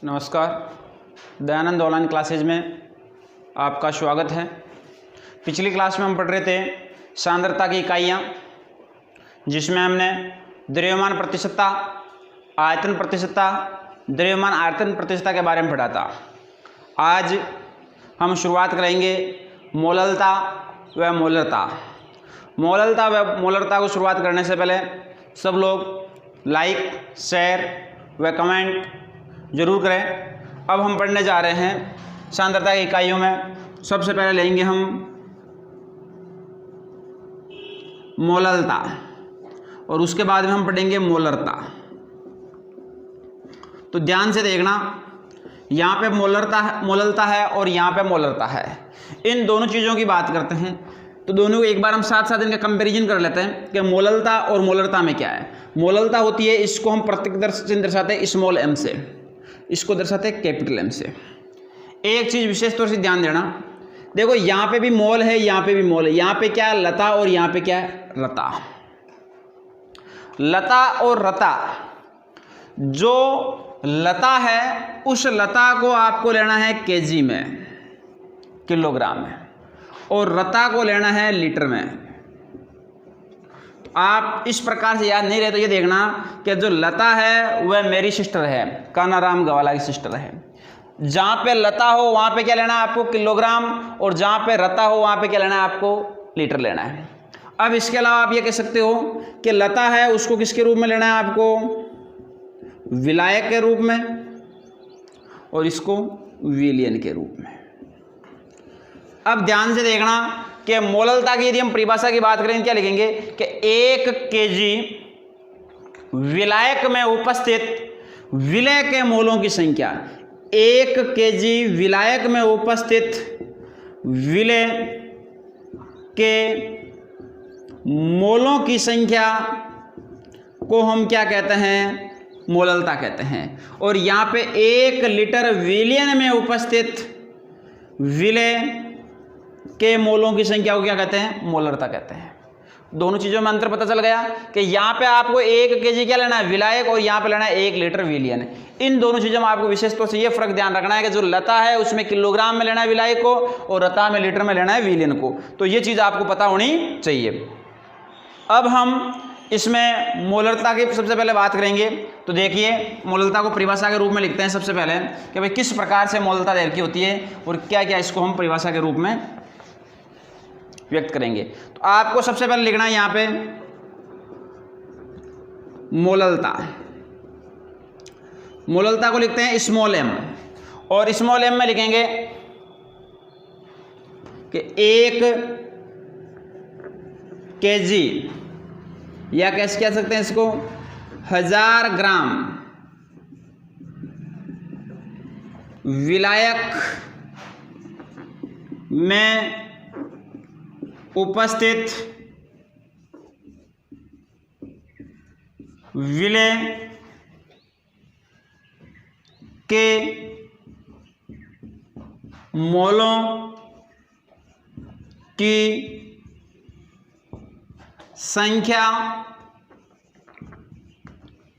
नमस्कार, Dayanand online classes में आपका स्वागत है। पिछली क्लास में हम पढ़ रहे थे सांद्रता की इकाइयाँ, जिसमें हमने द्रव्यमान प्रतिशतता, आयतन प्रतिशतता, द्रव्यमान आयतन प्रतिशतता के बारे में पढ़ा था। आज हम शुरुआत करेंगे मोललता व मोलरता। मोललता व मोलरता को शुरुआत करने से पहले सब लोग लाइक, शेयर व कमेंट जरूर करें। अब हम पढ़ने जा रहे हैं सांद्रता की इकाइयों में। सबसे पहले लेंगे हम मोललता और उसके बाद में हम पढ़ेंगे मोलरता। तो ध्यान से देखना, यहाँ पे मोललता है और यहाँ पे मोलरता है। इन दोनों चीज़ों की बात करते हैं तो दोनों को एक बार हम साथ साथ इनका कंपैरिजन कर लेते हैं कि मोललता और मोलरता में क्या है। मोललता होती है, इसको हम प्रतीक चिन्ह दर्शाते हैं स्मॉल एम से, इसको दर्शाते हैं कैपिटल एम से। एक चीज़ विशेष तौर से ध्यान देना, देखो यहाँ पे भी मोल है, यहाँ पे भी मोल है। यहाँ पे क्या है लता और यहाँ पे क्या है रता। लता और रता, जो लता है उस लता को आपको लेना है केजी में, किलोग्राम में, और रता को लेना है लीटर में। आप इस प्रकार से याद नहीं रहे तो ये देखना कि जो लता है वह मेरी सिस्टर है, कानाराम गवाला की सिस्टर है। जहाँ पे लता हो वहाँ पे क्या लेना है आपको किलोग्राम, और जहाँ पे रता हो वहाँ पे क्या लेना है आपको लीटर लेना है। अब इसके अलावा आप ये कह सकते हो कि लता है उसको किसके रूप में लेना है आपको, विलायक के रूप में, और इसको विलियन के रूप में। अब ध्यान से देखना कि मोललता की यदि हम परिभाषा की बात करें क्या लिखेंगे कि 1 केजी विलायक में उपस्थित विलय के मोलों की संख्या, 1 केजी विलायक में उपस्थित विलय के मोलों की संख्या को हम क्या कहते हैं, मोललता कहते हैं। और यहाँ पे 1 लीटर विलियन में उपस्थित विलय के मोलों की संख्या को क्या कहते हैं, मोलरता कहते हैं। दोनों चीज़ों में अंतर पता चल गया कि यहाँ पे आपको 1 केजी क्या लेना है विलायक, और यहाँ पे लेना है 1 लीटर विलियन। इन दोनों चीज़ों में आपको विशेष तौर से ये फर्क ध्यान रखना है कि जो लता है उसमें किलोग्राम में लेना है विलायक को, और रता में लीटर में लेना है विलियन को। तो ये चीज़ आपको पता होनी चाहिए। अब हम इसमें मोलरता की सबसे पहले बात करेंगे। तो देखिए, मोलरता को परिभाषा के रूप में लिखते हैं सबसे पहले कि भाई किस प्रकार से मोलरता देखी होती है और क्या क्या इसको हम परिभाषा के रूप में व्यक्त करेंगे। तो आपको सबसे पहले लिखना है यहाँ पे मोललता। मोललता को लिखते हैं स्मॉल एम, और स्मॉल एम में लिखेंगे कि 1 केजी, या कैसे कह सकते हैं इसको, 1000 ग्राम विलायक में उपस्थित विलय के मोलों की संख्या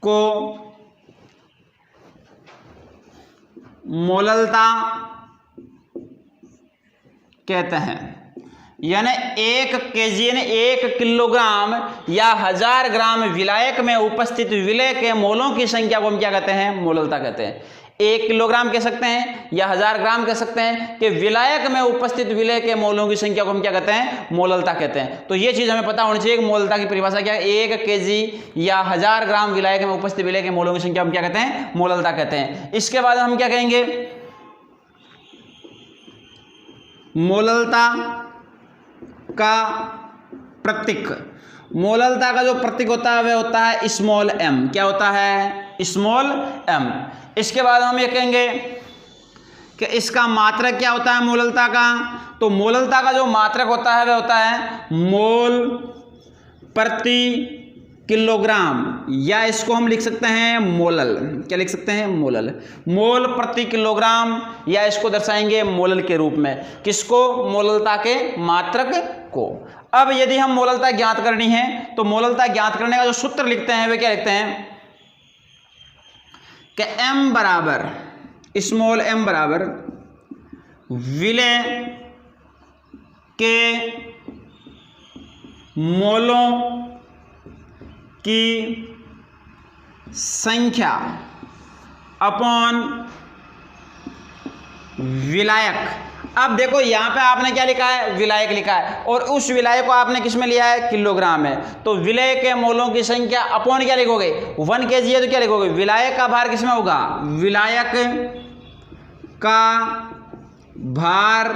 को मोललता कहते हैं। यानी 1 केजी यानी 1 किलोग्राम या 1000 ग्राम विलायक में उपस्थित विलय के मोलों की संख्या को हम क्या कहते हैं, मोललता कहते हैं। 1 किलोग्राम कह सकते हैं या 1000 ग्राम कह सकते हैं कि विलायक में उपस्थित विलय के मोलों की संख्या को हम क्या कहते हैं, मोललता कहते हैं। तो ये चीज़ हमें पता होनी चाहिए कि मोललता की परिभाषा क्या है। 1 केजी या 1000 ग्राम विलायक में उपस्थित विलय के मोलों की संख्या हम क्या कहते हैं, मोललता कहते हैं। इसके बाद हम क्या कहेंगे, मोललता का प्रतीक। मोललता का जो प्रतीक होता है वह होता है स्मॉल एम। क्या होता है, स्मॉल एम। इसके बाद हम ये कहेंगे कि इसका मात्रक क्या होता है मोललता का। तो मोललता का जो मात्रक होता है वह होता है मोल प्रति किलोग्राम, या इसको हम लिख सकते हैं मोलल। क्या लिख सकते हैं, मोलल। मोल प्रति किलोग्राम, या इसको दर्शाएंगे मोलल के रूप में। किसको, मोललता के मात्रक को। अब यदि हम मोललता ज्ञात करनी है तो मोललता ज्ञात करने का जो सूत्र लिखते हैं वे क्या लिखते हैं कि m बराबर स्मॉल m बराबर विलय के मोलों की संख्या अपॉन विलायक। अब देखो यहाँ पे आपने क्या लिखा है, विलायक लिखा है, और उस विलायक को आपने किस में लिया है, किलोग्राम में। तो विलय के मोलों की संख्या अपॉन क्या लिखोगे, 1 kg है तो क्या लिखोगे, विलायक का भार किस में होगा, विलायक का भार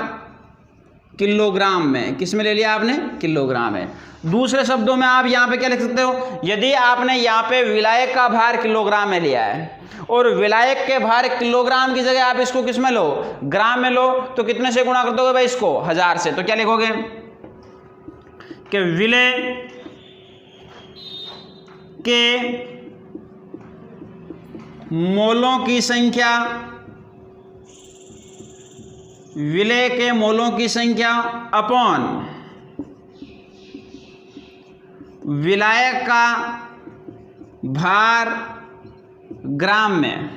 किलोग्राम में। किस में ले लिया आपने, किलोग्राम में। दूसरे शब्दों में आप यहाँ पे क्या लिख सकते हो, यदि आपने यहाँ पे विलायक का भार किलोग्राम में लिया है और विलायक के भार किलोग्राम की जगह आप इसको किस में लो, ग्राम में लो, तो कितने से गुणा कर दोगे भाई इसको, 1000 से। तो क्या लिखोगे कि विलय के मोलों की संख्या, विलय के मोलों की संख्या अपॉन विलायक का भार ग्राम में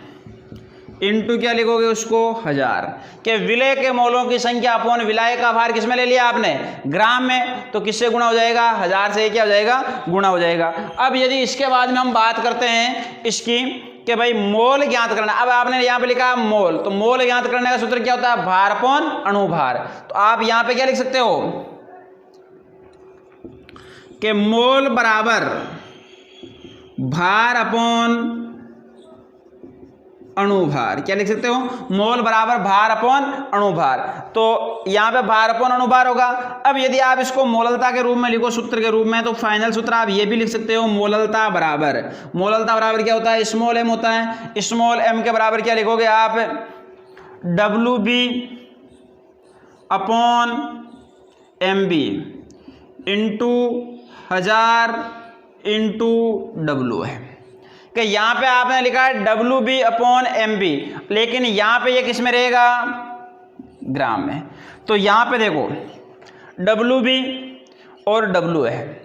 इंटू क्या लिखोगे उसको, 1000। के विलय के मोलों की संख्या अपॉन विलायक का भार किसमें ले लिया आपने, ग्राम में, तो किससे गुणा हो जाएगा, 1000 से क्या हो जाएगा, गुणा हो जाएगा। अब यदि इसके बाद में हम बात करते हैं इसकी कि भाई मोल ज्ञात करना। अब आपने यहाँ पे लिखा मोल, तो मोल ज्ञात करने का सूत्र क्या होता है, भार अपॉन अणुभार। तो आप यहाँ पे क्या लिख सकते हो कि मोल बराबर भार अपॉन अणुभार। क्या लिख सकते हो, मोल बराबर भार अपॉन अणुभार। तो यहाँ पे भार अपॉन अणुभार होगा। अब यदि आप इसको मोललता के रूप में लिखो, सूत्र के रूप में, तो फाइनल सूत्र आप ये भी लिख सकते हो, मोललता बराबर क्या होता है, स्मॉल m होता है। स्मॉल m के बराबर क्या लिखोगे आप, WB upon MB into 1000 into W है। कि यहाँ पे आपने लिखा है WB अपॉन MB, लेकिन यहाँ पे ये किस में रहेगा, ग्राम में। तो यहाँ पे देखो WB और W है,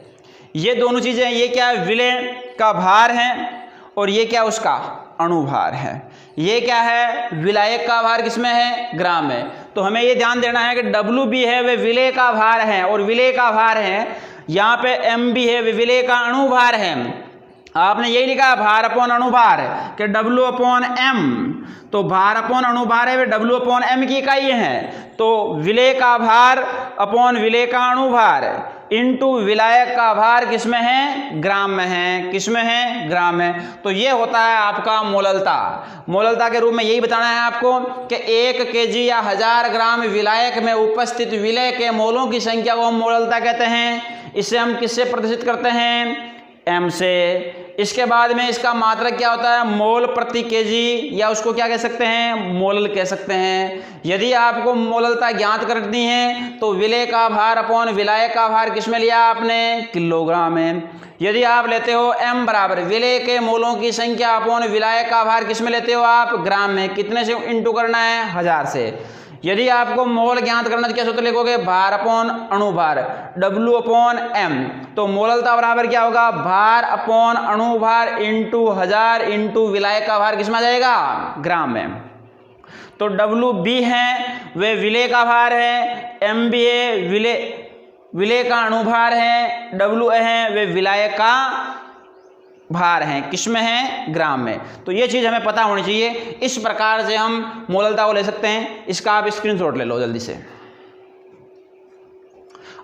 ये दोनों चीज़ें, ये क्या है, विलय का भार है, और ये क्या उसका अणुभार है। ये क्या है, विलायक का भार किसमें है, ग्राम में। तो हमें ये ध्यान देना है कि WB है वे विलय का भार है, और विलय का भार है, यहाँ पे MB है वे विलय का अणुभार है। आपने यही लिखा है भार अपॉन अणुभार कि W अपॉन M, तो भार अपॉन अणुभार है वे W अपॉन M की इकाई है। तो विलय का भार अपॉन विलय का अणुभार इंटू विलायक का भार किसमें है, ग्राम में है। किसमें है, ग्राम में। तो ये होता है आपका मोललता। मोललता के रूप में यही बताना है आपको कि 1 kg या 1000 ग्राम विलायक में उपस्थित विलय के मोलों की संख्या को हम मोललता कहते हैं। इसे हम किससे प्रदर्शित करते हैं, m से। इसके बाद में इसका मात्रक क्या होता है, मोल प्रति केजी, या उसको क्या कह सकते हैं, मोलल कह सकते हैं। यदि आपको मोललता ज्ञात करनी है तो विलय का भार अपॉन विलायक का भार किस में लिया आपने, किलोग्राम में। यदि आप लेते हो m बराबर विलय के मोलों की संख्या अपॉन विलायक का भार किस में लेते हो आप, ग्राम में। कितने से इंटू करना है, 1000 से। यदि आपको मोल ज्ञात करना तो क्या सूत्र लिखोगे, भार अपॉन अणुभार, W अपॉन M। तो मोललता बराबर क्या होगा, भार अपॉन अणुभार इंटू 1000 इंटू विलायक का भार किसमें आ जाएगा, ग्राम में। तो WB है वे विलय का भार है, MB है विलय का अणुभार है, WA है वे विलायक का भार हैं। किसमें है, ग्राम में। तो ये चीज़ हमें पता होनी चाहिए। इस प्रकार से हम मोललता को ले सकते हैं। इसका आप स्क्रीनशॉट ले लो जल्दी से।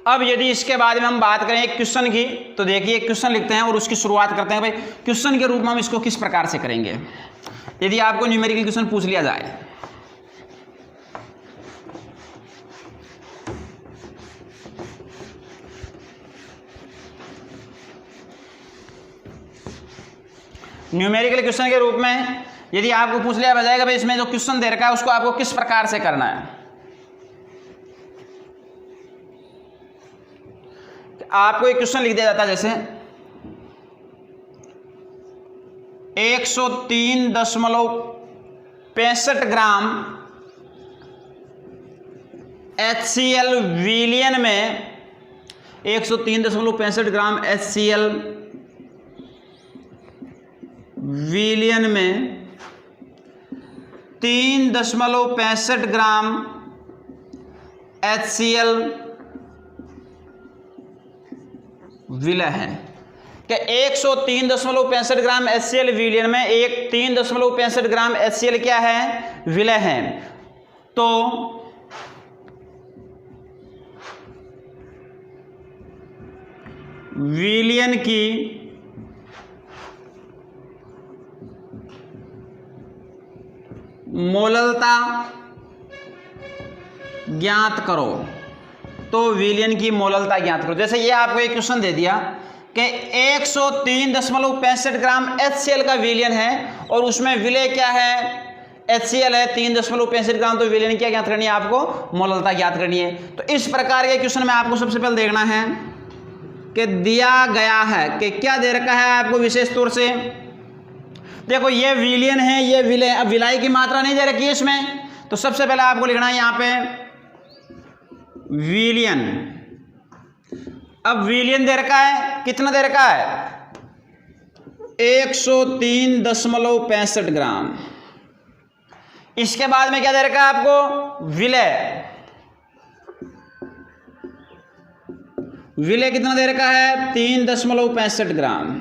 अब यदि इसके बाद में हम बात करें एक क्वेश्चन की, तो देखिए क्वेश्चन लिखते हैं और उसकी शुरुआत करते हैं। भाई क्वेश्चन के रूप में हम इसको किस प्रकार से करेंगे, यदि आपको न्यूमेरिकल क्वेश्चन पूछ लिया जाए। न्यूमेरिकल क्वेश्चन के रूप में यदि आपको पूछ लिया जाएगा भाई इसमें जो क्वेश्चन दे रखा है उसको आपको किस प्रकार से करना है। आपको एक क्वेश्चन लिख दिया जाता है जैसे 103.65 ग्राम HCl विलियन में 103.65 ग्राम HCl विलियन में 3.65 ग्राम HCl विलय है कि 103.65 ग्राम HCl विलयन में एक 3.65 ग्राम HCl क्या है, विलय है। तो विलयन की मोललता ज्ञात करो। तो विलयन की मोललता ज्ञात करो। जैसे ये आपको एक क्वेश्चन दे दिया कि 103.65 ग्राम HCl का विलयन है और उसमें विलय क्या है, HCl है 3.65 ग्राम। तो विलयन क्या ज्ञात करनी है आपको, मोललता ज्ञात करनी है। तो इस प्रकार के क्वेश्चन में आपको सबसे पहले देखना है कि दिया गया है कि क्या दे रखा है आपको विशेष तौर से। देखो ये विलयन है, ये विलय। अब विलाय की मात्रा नहीं दे रखी है इसमें, तो सबसे पहले आपको लिखना है यहाँ पे विलयन। अब विलयन दे रखा है, कितना दे रखा है, 103.65 ग्राम। इसके बाद में क्या दे रखा है आपको, विलय। विलय कितना दे रखा है, 3.65 ग्राम।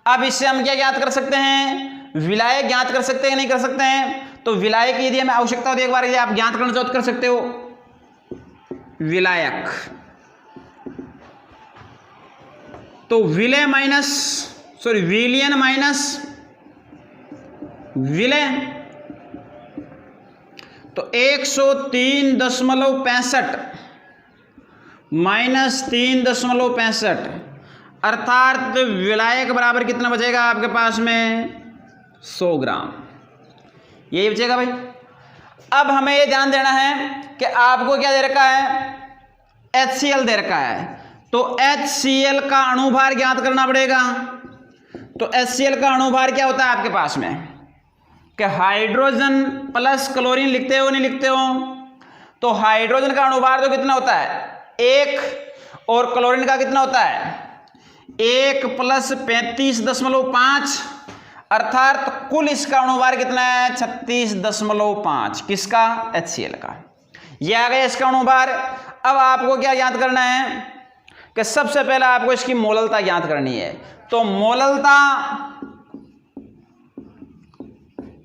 अब इससे हम क्या ज्ञात कर सकते हैं, विलायक ज्ञात कर सकते हैं, नहीं कर सकते हैं। तो विलायक यदि हमें आवश्यकता होती है, एक बार यदि आप ज्ञात करना चाहो तो कर सकते हो। विलायक तो विलय माइनस विलयन माइनस विलय। तो 103.65 माइनस 3.65 अर्थात विलायक बराबर कितना बचेगा आपके पास में, 100 ग्राम। यही बचेगा भाई। अब हमें ये ध्यान देना है कि आपको क्या दे रखा है, HCl दे रखा है। तो HCl का अणुभार ज्ञात करना पड़ेगा। तो HCl का अणुभार क्या होता है आपके पास में, कि हाइड्रोजन प्लस क्लोरीन लिखते हो नहीं लिखते हो। तो हाइड्रोजन का अणुभार तो कितना होता है, 1, और क्लोरीन का कितना होता है, 1 + 35.5 अर्थात कुल इसका अणुभार कितना है, 36.5। किसका, HCl का। यह आ गया इसका अणुभार। अब आपको क्या ज्ञात करना है कि सबसे पहले आपको इसकी मोललता ज्ञात करनी है। तो मोललता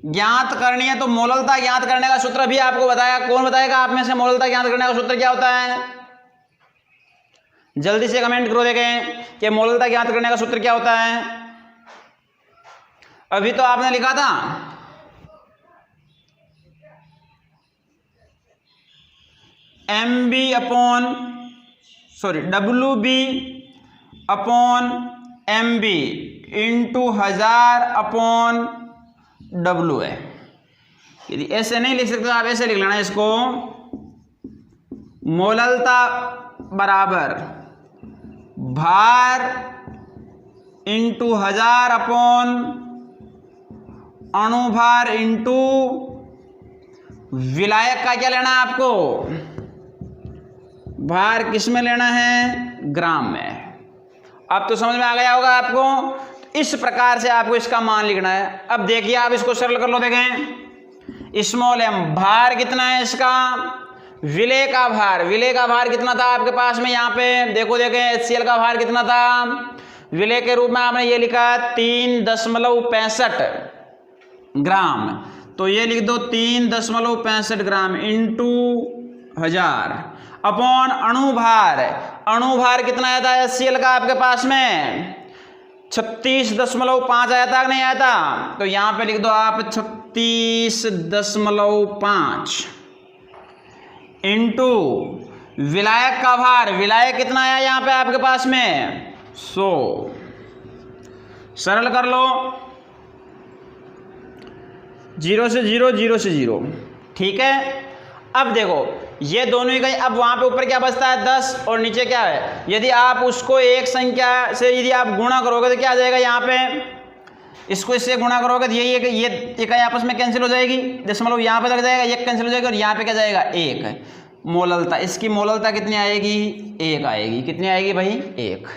ज्ञात करनी है, तो मोललता ज्ञात करने का सूत्र भी आपको बताया। कौन बताएगा आप में से, मोललता ज्ञात करने का सूत्र क्या होता है, जल्दी से कमेंट करो देखें कि मोललता ज्ञात करने का सूत्र क्या होता है। अभी तो आपने लिखा था WB/MB इंटू 1000/W है। यदि ऐसे नहीं लिख सकते तो आप ऐसे लिख लेना इसको, मोललता बराबर भार इंटू 1000/अणुभार इंटू विलायक का क्या लेना है आपको, भार किस में लेना है, ग्राम में। अब तो समझ में आ गया होगा आपको। इस प्रकार से आपको इसका मान लिखना है। अब देखिए आप इसको सरल कर लो, देखें स्मॉल m भार कितना है इसका, विलय का भार। विलय का भार कितना था आपके पास में, यहाँ पे देखो देखें HCl का भार कितना था, विलय के रूप में आपने ये लिखा 3.65 ग्राम। तो ये लिख दो 3.65 ग्राम इंटू 1000 अपॉन अणुभार। अणुभार कितना आया था HCl का आपके पास में, 36.5 आया था कि नहीं आया था। तो यहाँ पे लिख दो आप 36.5 इंटू विलायक का भार। विलायक कितना आया यहाँ पे आपके पास में, 100। सरल कर लो, 0 से 0, 0 से 0, ठीक है। अब देखो ये दोनों ही गए। अब वहाँ पे ऊपर क्या बचता है, 10, और नीचे क्या है। यदि आप उसको एक संख्या से यदि आप गुणा करोगे तो क्या आ जाएगा, यहाँ पे इसको इससे गुणा करोगे तो यही है कि ये इकाई आपस में कैंसिल हो जाएगी, दशमलव यहाँ पे लग जाएगा, एक कैंसिल हो जाएगा और यहाँ पे क्या जाएगा, 1। मोललता, इसकी मोललता कितनी आएगी, 1 आएगी। कितनी आएगी भाई, 1।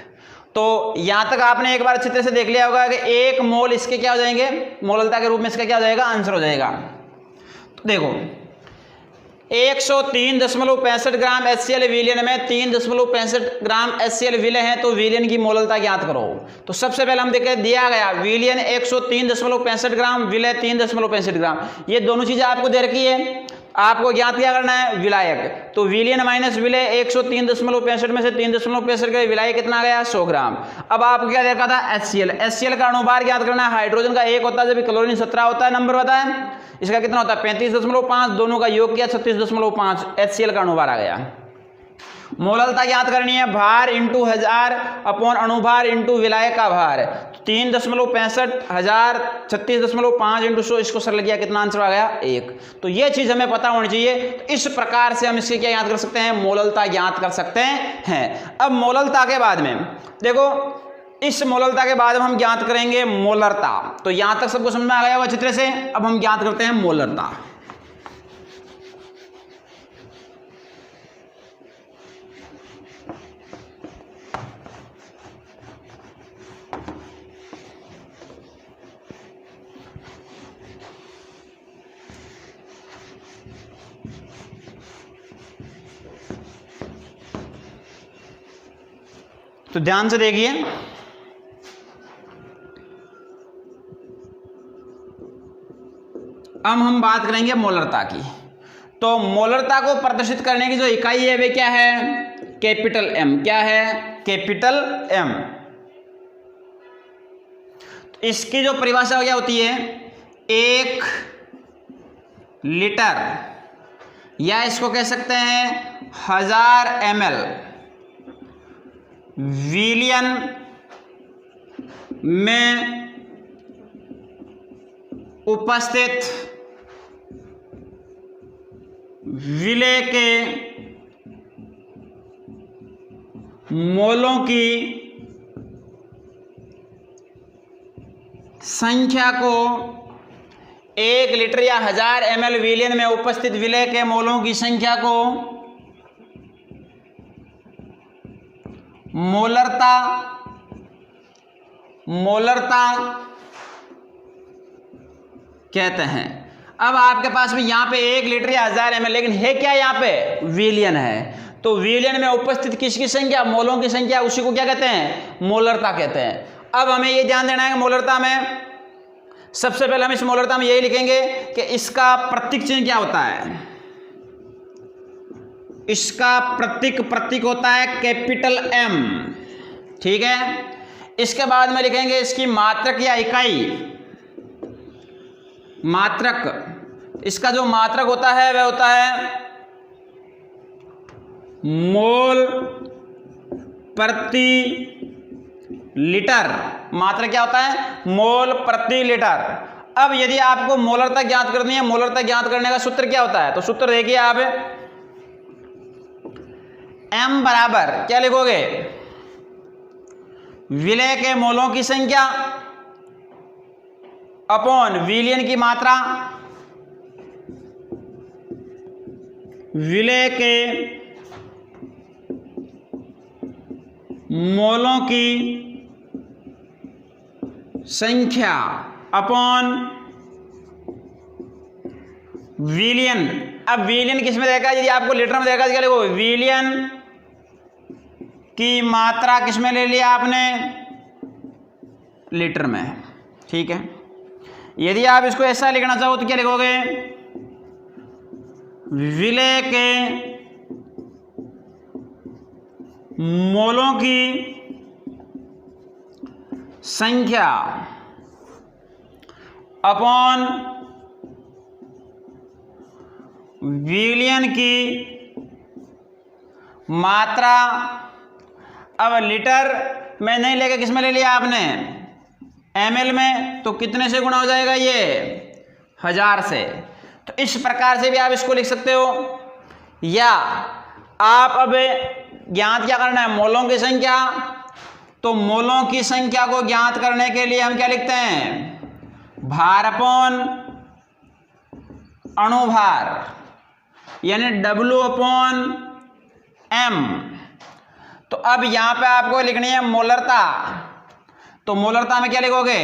तो यहाँ तक आपने एक बार अच्छी तरह से देख लिया होगा कि 1 मोल इसके क्या हो जाएंगे, मोललता के रूप में इसका क्या हो जाएगा, आंसर हो जाएगा। देखो 103.65 ग्राम HCl विलयन में 3.65 ग्राम HCl विलय है, तो विलयन की मोललता ज्ञात करो। तो सबसे पहले हम देखें, दिया गया विलयन 103.65 ग्राम, विलय 3.65 ग्राम, ये दोनों चीजें आपको दे रखी है। आपको ज्ञात क्या करना है, विलायक। तो विलयन माइनस विलय 103.65 में से 3.65 का विलाय कितना गया, 100 ग्राम। अब आपको क्या देखा था, HCl का अणुभार ज्ञात करना है। हाइड्रोजन का 1 होता है, जब क्लोरीन 17 होता है, नंबर बताएं। इसका कितना होता है, 35.5, दोनों का योग किया 36.5, HCl का अणुभार आ गया। मोललता ज्ञात करनी है, भार इंटू 1000 अपॉन अणुभार इंटू विलायक का भार। 3.65 1000 36.5 इंटू 100, इसको सरल किया, कितना आंसर आ गया, 1। तो ये चीज हमें पता होनी चाहिए। तो इस प्रकार से हम इसके क्या ज्ञात कर सकते हैं, मोललता ज्ञात कर सकते हैं। अब मोललता के बाद में देखो, इस मोललता के बाद हम ज्ञात करेंगे मोलरता। तो यहां तक सबको समझ में आ गया होगा चित्र से। अब हम ज्ञात करते हैं मोलरता। तो ध्यान से देखिए, अब हम बात करेंगे मोलरता की। तो मोलरता को प्रदर्शित करने की जो इकाई है वे क्या है, कैपिटल M। क्या है, कैपिटल M। इसकी जो परिभाषा क्या होती है, 1 लीटर, या इसको कह सकते हैं 1000 ml विलयन में उपस्थित विलय के मोलों की संख्या को 1 लीटर या 1000 ml विलयन में उपस्थित विलय के मोलों की संख्या को मोलरता कहते हैं। अब आपके पास में यहां पे 1 लीटर या 1000 ml, लेकिन है क्या, यहां पे विलयन है। तो विलयन में उपस्थित किसकी संख्या, मोलों की संख्या, उसी को क्या कहते हैं, मोलरता कहते हैं। अब हमें ये ध्यान देना है कि मोलरता में सबसे पहले हम इस मोलरता में यही लिखेंगे कि इसका प्रतीक चिन्ह क्या होता है। इसका प्रतीक होता है कैपिटल M, ठीक है। इसके बाद में लिखेंगे इसकी मात्रक या इकाई, मात्रक। इसका जो मात्रक होता है वह होता है मोल प्रति लीटर। मात्रक क्या होता है, मोल प्रति लीटर। अब यदि आपको मोलरता ज्ञात करनी है, मोलरता ज्ञात करने का सूत्र क्या होता है, तो सूत्र देखिए आप, M बराबर क्या लिखोगे, विलय के मोलों की संख्या अपॉन विलयन की मात्रा, विलय के मोलों की संख्या अपॉन विलयन। अब विलयन किस में देगा, यदि आपको लीटर में देगा क्या लिखो, विलयन की मात्रा किस में ले लिया आपने, लीटर में, ठीक है। यदि आप इसको ऐसा लिखना चाहो तो क्या लिखोगे, विलय के मोलों की संख्या अपॉन विलयन की मात्रा। अब लीटर में नहीं लेके किस में ले लिया आपने, ml में, तो कितने से गुणा हो जाएगा ये, 1000 से। तो इस प्रकार से भी आप इसको लिख सकते हो। या आप अब ज्ञात क्या करना है, मोलों की संख्या। तो मोलों की संख्या को ज्ञात करने के लिए हम क्या लिखते हैं, भार अपॉन अणुभार, यानी W अपॉन M। तो अब यहां पे आपको लिखनी है मोलरता। तो मोलरता में क्या लिखोगे,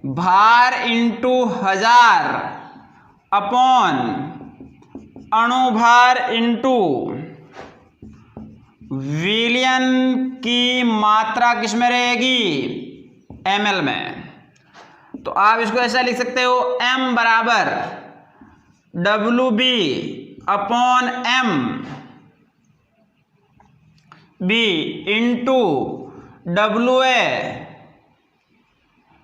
भार इंटू 1000 अपॉन अणुभार इंटू विलयन की मात्रा किस में रहेगी, ml में। तो आप इसको ऐसा लिख सकते हो m बराबर WB upon m b into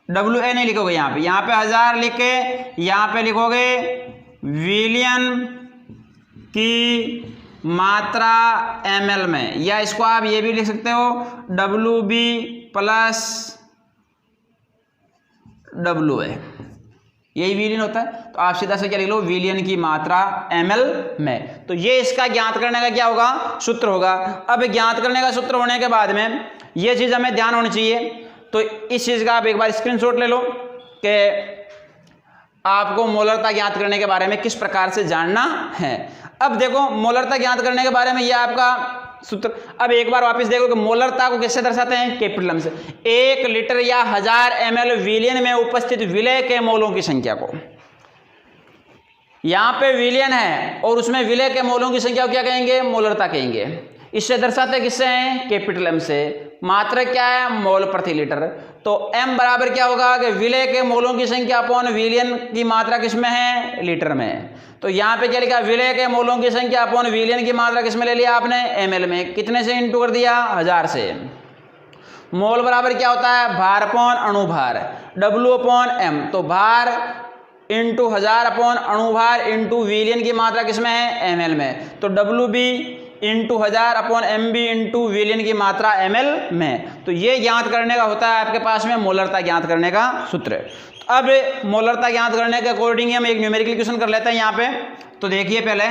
WA नहीं लिखोगे यहाँ पे 1000 लिख के यहाँ पे लिखोगे विलयन की मात्रा ml में, या इसको आप ये भी लिख सकते हो WB प्लस WA, यही विलयन होता है। तो आप सीधा से क्या लिख लो, विलयन की मात्रा ml में। तो ये इसका ज्ञात करने का क्या होगा, सूत्र होगा। अब ज्ञात करने का सूत्र होने के बाद में ये चीज़ हमें ध्यान होनी चाहिए। तो इस चीज़ का आप एक बार स्क्रीनशॉट ले लो कि आपको मोलरता ज्ञात करने के बारे में किस प्रकार से जानना है। अब देखो मोलरता ज्ञात करने के बारे में ये आपका सूत्र। अब एक बार वापस देखो कि मोलरता को कैसे दर्शाते हैं, कैपिटल एम से। 1 लीटर या 1000 ml विलयन में उपस्थित विलय के मोलों की संख्या को, यहाँ पे विलयन है और उसमें विलय के मोलों की संख्या को क्या कहेंगे, मोलरता कहेंगे। इससे दर्शाते किससे हैं, कैपिटल एम से। मात्रा क्या है, मोल प्रति लीटर। तो m बराबर क्या होगा कि विलय के मोलों की संख्या अपॉन विलयन की मात्रा किसमें है, लीटर में। तो यहाँ पे क्या लिखा, विलय के मोलों की संख्या अपॉन विलयन की मात्रा किसमें ले लिया आपने, ml में। कितने से इंटू कर दिया, 1000 से। मोल बराबर क्या होता है, भार अपॉन अणुभार, W अपॉन m। तो भार इंटू 1000 अपॉन अणुभार इंटू विलयन की मात्रा किसमें है, ml में। तो WB into 1000 upon MB into विलयन की मात्रा ml में। तो ये ज्ञात करने का होता है आपके पास में मोलरता ज्ञात करने का सूत्र। तो अब मोलरता ज्ञात करने के अकॉर्डिंग हम एक न्यूमेरिकल क्वेश्चन कर लेते हैं यहाँ पे। तो देखिए पहले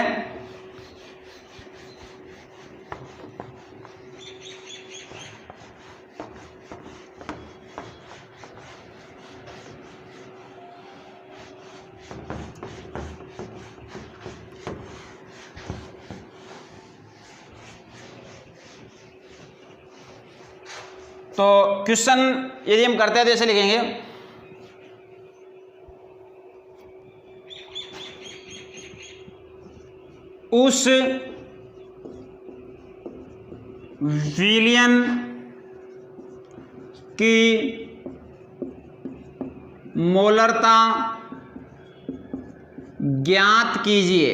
तो क्वेश्चन यदि हम करते हैं तो ऐसे लिखेंगे, उस विलयन की मोलरता ज्ञात कीजिए,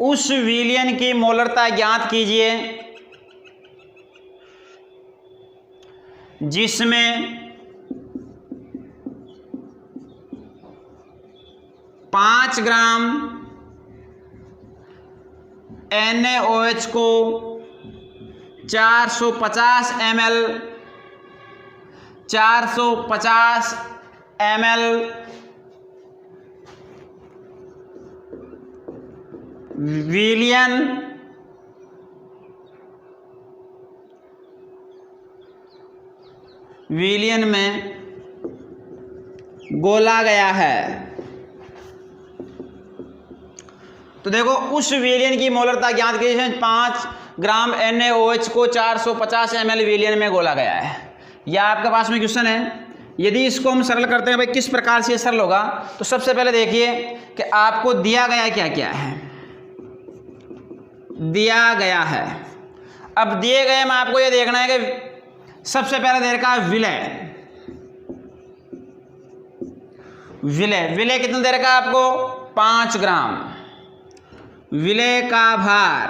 उस विलयन की मोलरता ज्ञात कीजिए जिसमें 5 ग्राम NaOH को 450 ml विलयन में घोला गया है। तो देखो उस विलयन की मोलरता ज्ञात कीजिए, 5 ग्राम NaOH को 450 ml विलयन में घोला गया है। यह आपके पास में क्वेश्चन है। यदि इसको हम सरल करते हैं भाई किस प्रकार से सरल होगा, तो सबसे पहले देखिए कि आपको दिया गया क्या क्या है, दिया गया है। अब दिए गए में आपको यह देखना है कि सबसे पहले दे रखा है विलय कितना दे रखा है आपको, 5 ग्राम। विलय का भार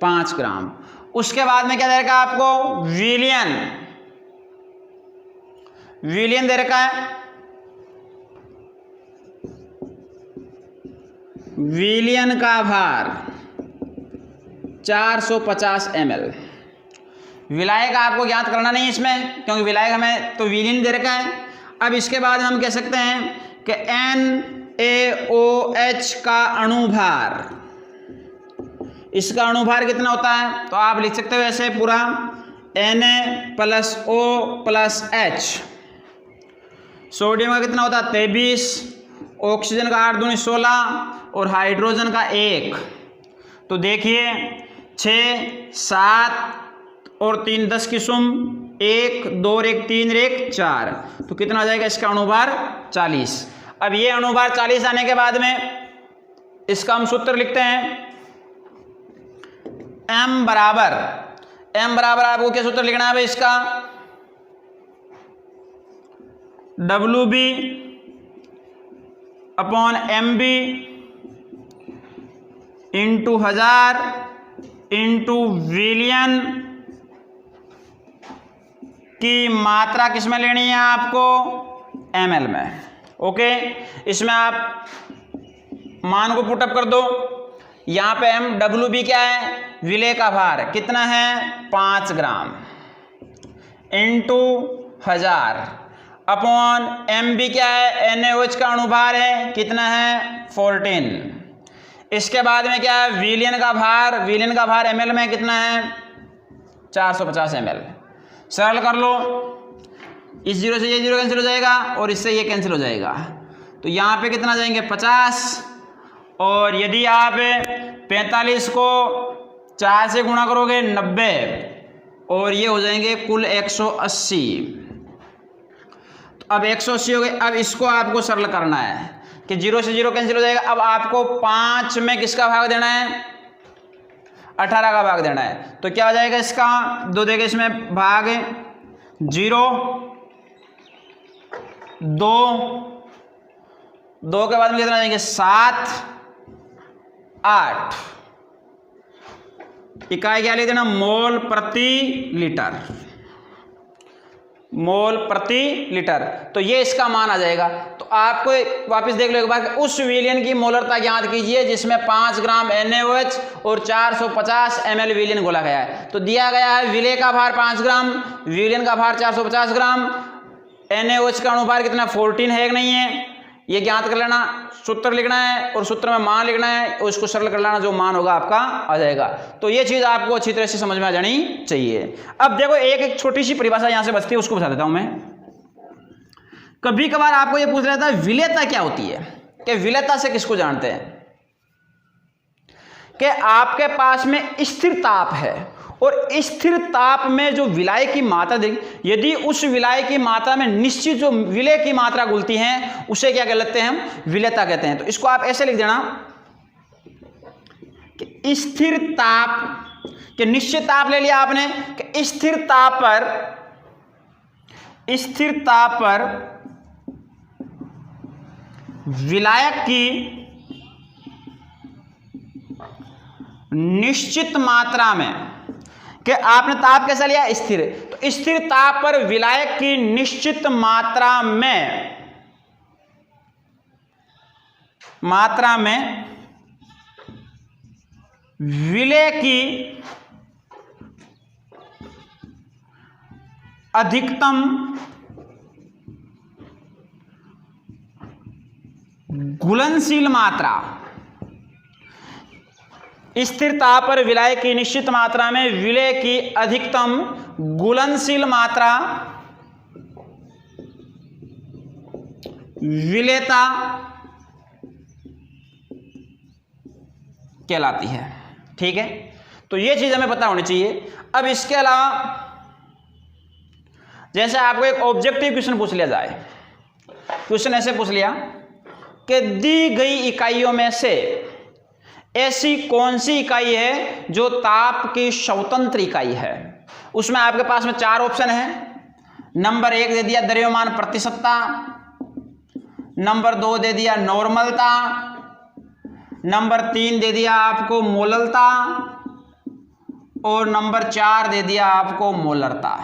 5 ग्राम। उसके बाद में क्या दे रखा है आपको, विलयन दे रखा है, विलयन का भार 450 ml। विलायक आपको ज्ञात करना नहीं इसमें, क्योंकि विलायक हमें तो विलयन दे रखा है। अब इसके बाद हम कह सकते हैं कि NaOH का अणुभार, इसका अणुभार कितना होता है, तो आप लिख सकते हो ऐसे पूरा Na+O+H। सोडियम का कितना होता है, 23, ऑक्सीजन का 8 दूनी 16 और हाइड्रोजन का 1। तो देखिए 6, 7 और 3 10 की सुम 1 2 1 3 1 4, तो कितना आ जाएगा इसका अणुभार 40। अब ये अणुभार 40 आने के बाद में इसका हम सूत्र लिखते हैं m बराबर आपको क्या सूत्र लिखना है भाई इसका, WB upon MB into 1000 into विलियन की मात्रा किस में लेनी है आपको, ml में। ओके, इसमें आप मान को पुटअप कर दो। यहाँ पे WB क्या है, विलेय का भार कितना है 5 ग्राम इंटू 1000 अपॉन MB क्या है, NaOH का अणुभार है कितना है 14। इसके बाद में क्या है विलियन का भार ml में कितना है 450 ml। सरल कर लो, इस 0 से ये 0 कैंसिल हो जाएगा और इससे ये कैंसिल हो जाएगा, तो यहाँ पे कितना जाएंगे 50, और यदि आप 45 को 4 से गुणा करोगे 90, और ये हो जाएंगे कुल 180। तो अब 180 हो गए। अब इसको आपको सरल करना है कि 0 से 0 कैंसिल हो जाएगा। अब आपको 5 में किसका भाग देना है, 18 का भाग देना है, तो क्या हो जाएगा इसका 2 देगा इसमें भाग 0 2 के बाद में कितना जाएंगे 7 8। इकाई क्या लिख देना, मोल प्रति लीटर। तो ये इसका मान आ जाएगा। तो आपको वापस देख लो एक बार, उस विलियन की मोलरता ज्ञात कीजिए जिसमें 5 ग्राम NaOH और 450 ml विलियन घोला गया है। तो दिया गया है विलेय का भार 5 ग्राम, विलियन का भार 450 ग्राम, NaOH का अणुभार कितना 14 है कि नहीं है, ये ज्ञात कर लेना, सूत्र लिखना है और सूत्र में मान लिखना है और इसको सरल कर लेना, जो मान होगा आपका आ जाएगा। तो ये चीज़ आपको अच्छी तरह से समझ में आ जानी चाहिए। अब देखो एक छोटी सी परिभाषा यहाँ से बचती है, उसको बता देता हूँ मैं। कभी कभार आपको ये पूछ रहा था विलेयता क्या होती है, कि विलेयता से किसको जानते हैं, कि आपके पास में स्थिर ताप है और स्थिर ताप में जो विलाय की मात्रा देखिए, यदि उस विलाय की मात्रा में निश्चित जो विलेय की मात्रा घुलती है उसे क्या कहते हैं हम, विलेयता कहते हैं। तो इसको आप ऐसे लिख देना कि स्थिर ताप के निश्चित ताप ले लिया आपने, कि स्थिर ताप पर विलायक की निश्चित मात्रा में, कि आपने ताप कैसा लिया स्थिर, तो स्थिर ताप पर विलायक की निश्चित मात्रा में विलेय की अधिकतम घुलनशील मात्रा, स्थिर ताप पर विलाय की निश्चित मात्रा में विलेय की अधिकतम घुलनशील मात्रा विलेयता कहलाती है। ठीक है, तो ये चीज हमें पता होनी चाहिए। अब इसके अलावा जैसे आपको एक ऑब्जेक्टिव क्वेश्चन पूछ लिया जाए, क्वेश्चन ऐसे पूछ लिया कि दी गई इकाइयों में से ऐसी कौन सी इकाई है जो ताप की स्वतंत्र इकाई है। उसमें आपके पास में 4 ऑप्शन है। नंबर 1 दे दिया द्रव्यमान प्रतिशतता, नंबर 2 दे दिया नॉर्मलता, नंबर 3 दे दिया आपको मोललता, और नंबर 4 दे दिया आपको मोलरता।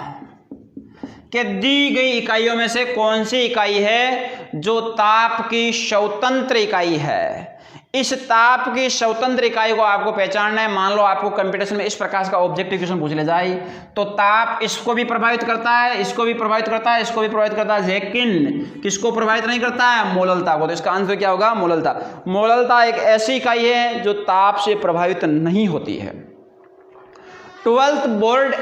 कि दी गई इकाइयों में से कौन सी इकाई है जो ताप की स्वतंत्र इकाई है। इस ताप की स्वतंत्र इकाई को आपको पहचानना है। मान लो आपको कंपटीशन में इस प्रकार का ऑब्जेक्टिव क्वेश्चन पूछ ले जाए, तो ताप इसको भी प्रभावित करता है, इसको भी प्रभावित करता है, इसको भी प्रभावित करता है, लेकिन किसको प्रभावित नहीं करता है, मोललता को। तो इसका आंसर क्या होगा, मोललता। मोललता एक ऐसी इकाई है जो ताप से प्रभावित नहीं होती है। 12th बोर्ड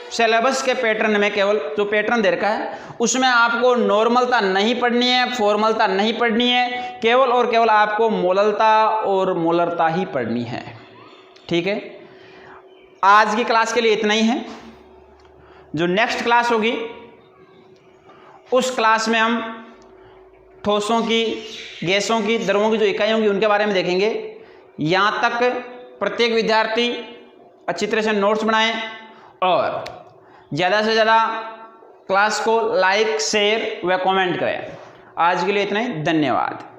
सिलेबस के पैटर्न में केवल जो पैटर्न दे रखा है उसमें आपको नॉर्मलता नहीं पढ़नी है, फॉर्मलता नहीं पढ़नी है, केवल और केवल आपको मोललता और मोलरता ही पढ़नी है। ठीक है, आज की क्लास के लिए इतना ही है। जो नेक्स्ट क्लास होगी उस क्लास में हम ठोसों की, गैसों की, द्रवों की जो इकाई होंगी उनके बारे में देखेंगे। यहाँ तक प्रत्येक विद्यार्थी अच्छी तरह से नोट्स बनाएं और ज़्यादा से ज़्यादा क्लास को लाइक, शेयर व कमेंट करें। आज के लिए इतना ही, धन्यवाद।